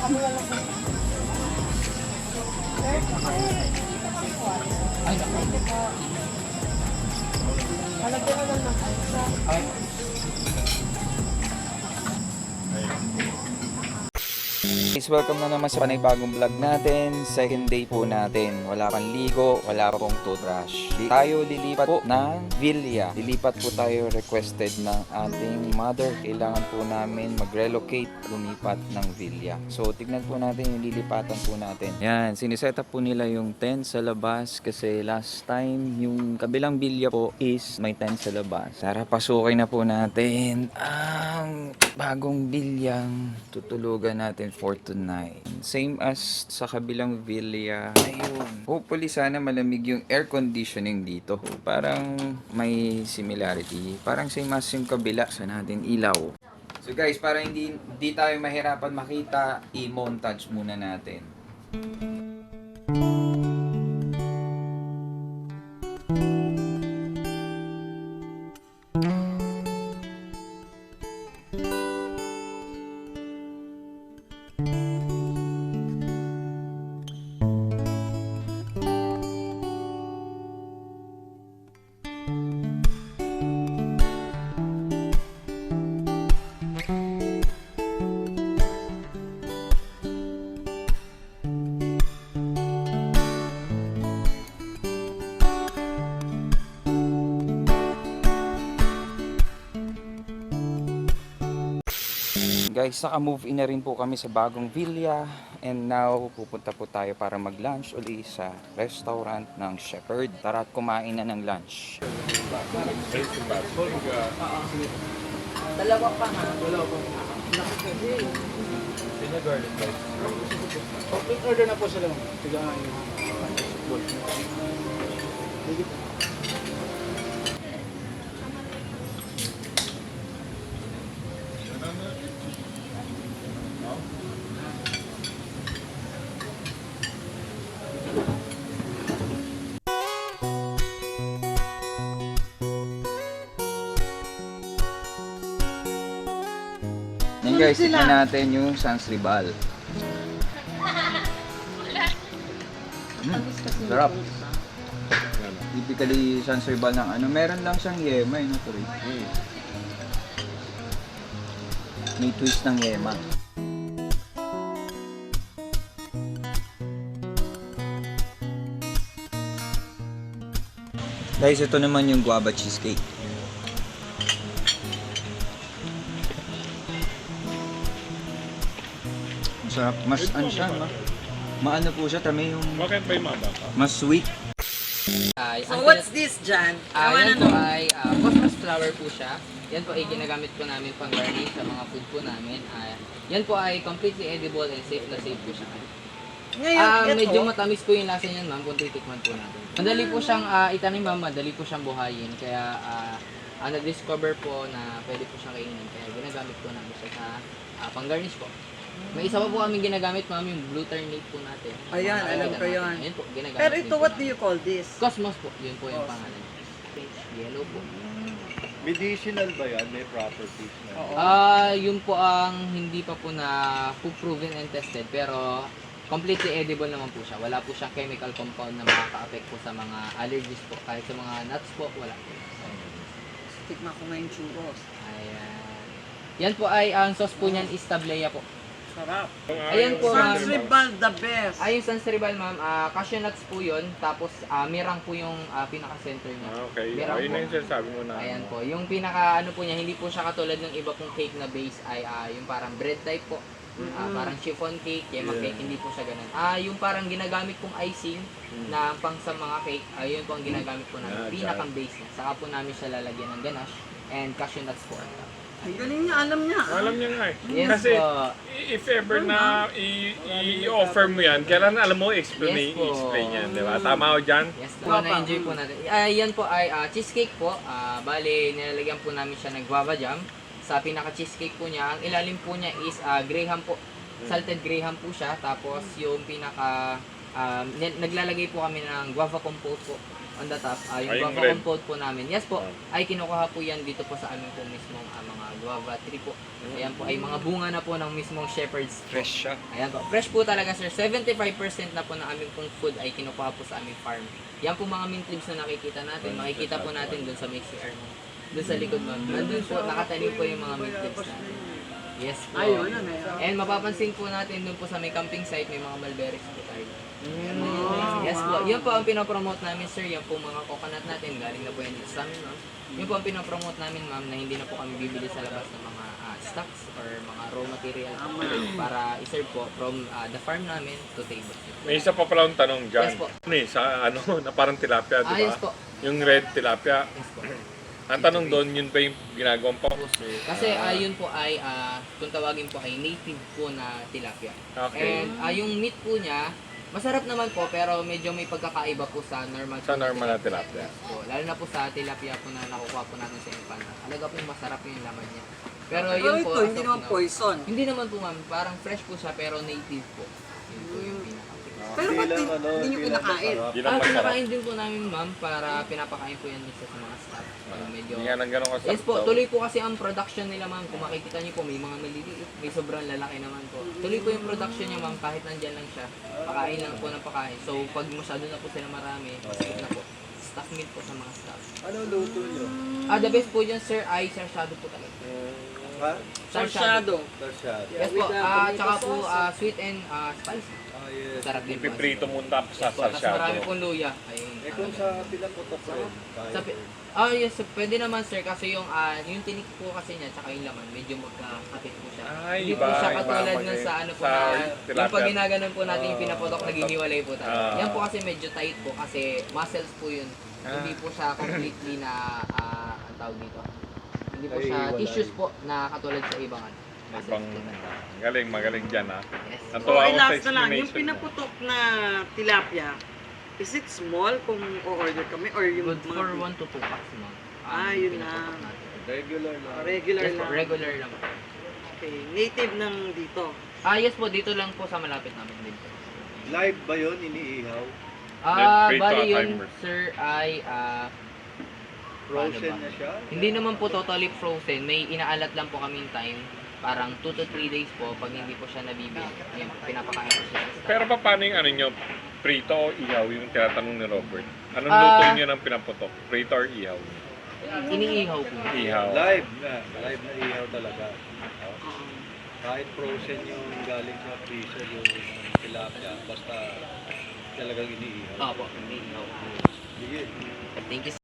Ay, naku. Halagyan na lang ng isa. Ay. Guys, welcome na naman sa panibagong vlog natin. Second day po natin. Wala pang ligo, wala pa pong toothbrush. Tayo lilipat po ng Villa. Lilipat po tayo requested ng ating mother. Kailangan po namin mag-relocate, lumipat ng Villa. So, tignan po natin yung lilipatan po natin. Yan, siniset up po nila yung tent sa labas kasi last time yung kabilang Villa po is may tent sa labas. Tara, pasukin na po natin ang bagong bilyang tutulugan natin for tonight. Same as sa kabilang villa. Ayun. Hopefully sana malamig yung air conditioning dito. Parang may similarity. Parang same as yung kabila sa natin ilaw. So guys, para hindi tayo mahirapan makita, i-montage muna natin. Guys, naka-move in na rin po kami sa bagong villa and now pupunta po tayo para mag-lunch uli sa restaurant ng Shepherd. Tara at kumain na ng lunch. Dalawa pa nga. Please order na po sila. Tiga nga yung Yan guys, tignan natin yung Sans Ribal. Sarap. Typically Sans Ribal ng ano, meron lang siyang yema, yun ito rin. May twist ng yema. Guys, ito naman yung guava cheesecake. Masarap. Mas ano siya, maano po siya, tami yung Bakit may maba ka? mas sweet. So what's this, Jan? Yan po ay cosmos flower po siya. Yan po ay ginagamit po namin pang garnish sa mga food po namin. Yan po ay completely edible and safe na safe po siya. Ngayon, Medyo matamis po yung lasa niyan, ma'am, kung titikman po natin. Madali po siyang itanim, ma'am, madali po siyang buhayin. Kaya na-discover po na pwede po siyang kainin. Kaya ginagamit po namin siya sa pang-garnish po. May isa pa po kami ginagamit, ma'am, yung blue ternate po natin. Ayan, alam ko yun. Ayan po, ginagamit. Pero ito, din po what do namin. you call this? Cosmos po, yun po yung pangalan. Yellow po. Medicinal ba yan? May properties na? Yun po ang hindi pa po na proven and tested, pero completely edible naman po siya. Wala po siyang chemical compound na makaka-affect po sa mga allergies po. Kahit sa mga nuts po, wala po. Tikma ko ngayon churros. Ayan. Yan po ay, ang sauce po niyan is tablea po. Sarap. Ayan po, ma'am. Sans Ribal, the best. Ay, yung Sansribal, ma'am, cashew nuts po yun. Tapos, mirang po yung pinaka-center niya. Okay. Mirang Ayun po. na yung sinasabi mo na. Ayan po. Yung pinaka, ano po niya, hindi po siya katulad ng iba pong cake na base ay yung parang bread type po. Parang chiffon cake, yema cake, hindi po siya ganun. Yung parang ginagamit kong icing na pang sa mga cake, yun po ang ginagamit po namin. Pinakang base niya. Saka po namin siya lalagyan ng ganache and cashew nuts po. Ang galing niya, alam niya. Alam niya nga eh. Yes Kasi po. if ever na i-offer mo yan, kailan alam mo explain Yes po. yan, di ba? Tama ko dyan? Yes po, na-enjoy po natin. Yan po ay cheesecake po. Bale, nilalagyan po namin siya ng guava jam. Sa pinaka-cheesecake po niya, ang ilalim po niya is graham po. Salted graham po siya. Tapos yung pinaka, naglalagay po kami ng guava compote po. on the top, yung Ay, yung guava red. compote po namin. Yes po, ay kinukuha po yan dito po sa amin po mismong mga guava tree po. Ayan po, ay mga bunga na po ng mismong shepherd's. Fresh siya. Ayan po, fresh po talaga sir. 75% na po ng aming pong food ay kinukuha po sa aming farm. Yan po mga mint leaves na nakikita natin. Makikita po natin doon sa may CR mo. Doon sa likod mo. Nandun po, nakatanim po yung mga mint leaves natin. Yes po. Ayun na, meron. And mapapansin po natin doon po sa may camping site, may mga mulberries po tayo. Yes po, yan po ang pinopromote namin sir. Yan po mga coconut natin. Galing na po yan dito sa amin ma'am. Yan po ang pinopromote namin ma'am na hindi na po kami bibili sa labas ng mga stocks or mga raw material para iserve po from the farm namin to table. May isa pa pala akong tanong dyan. Yes po. Sa ano, na parang tilapia, di ba? Yes po. Yung red tilapia. Yes po. Ang tanong doon, yun ba yung ginagawang pa? Po, sir. Kasi yun po ay kung tawagin po ay native po na tilapia. Okay. And yung meat po niya, masarap naman po pero medyo may pagkakaiba po sa normal Sa normal na tilapia. Po. Lalo na po sa tilapia po na nakukuha po natin sa empana. Talaga po yung masarap yung laman niya. Pero Pero yun po, ito, hindi as of naman now- poison. Hindi naman po ma'am, parang fresh po siya pero native po. Yun po yung pinaka. Pero ba't hindi nyo kinakain? Hindi lang masarap. Pinakain din po namin ma'am para pinapakain po yan isa sa mga staff. Medyo Hindi nga nang gano'n kasarap. Yes po, daw. tuloy po kasi ang production nila ma'am. Kung makikita niyo po, may mga maliliit, may sobrang lalaki naman po. Tuloy po yung production niya ma'am, kahit nandyan lang siya. Pakain lang po ng pakain. So, pag masyado na po sila marami, masakit na po. Staff meal po sa mga staff. Ano luto nyo? The best po dyan sir ay sarsyado po talaga. Ha? Sarsyado. Sarsyado. Yes po, tsaka po sweet and spicy. Ah, yes. Sarap din po. Ipiprito mo tapos sa Tapos marami sarsyado. pong luya. Ayun. Eh kung sa pinaputok rin. Sa yes, pwede naman sir kasi yung tinik po kasi niya tsaka yung laman medyo magkakapit po siya. Ay, Hindi po iba, siya iba, katulad iba, nun sa ano po sa na tilapia. yung pag ginaganon po natin yung pinaputok naghihiwalay po tayo. Ah. Yan po kasi medyo tight po kasi muscles po yun. Hindi po siya completely na ang tawag dito. Hindi po siya Naihiwalay. tissues po na katulad sa ibang ano. Ibang magaling dyan ha. Yes. Natuwa Okay, ako sa last na lang. Yung explanation mo. pinaputok na tilapia, is it small kung o-order kami or yung Good for mga 1 to 2 packs ma'am. Yun pinaputok lang. natin. Regular na. regular Yes po, lang? regular lang. Okay, native ng dito. Yes po, dito lang po sa malapit namin din po. Live ba yun? Iniihaw? Prito Bali at yun, timer. sir, ay Frozen Paano ba? na siya? hindi naman po totally frozen. May inaalat lang po kaming time. Parang 2 to 3 days po pag hindi po siya nabibili. Yan, pinapakain po siya sa staff. Pero paano yung ano nyo? Prito o ihaw yung tinatanong ni Robert? Anong luto nyo ng pinaputok? Prito or ihaw? Iniihaw po. Ihaw. Live na. Live na ihaw talaga. Kahit frozen yung galing sa freezer yung tilapia, basta talagang iniihaw. Opo, iniihaw po. Sige. Thank you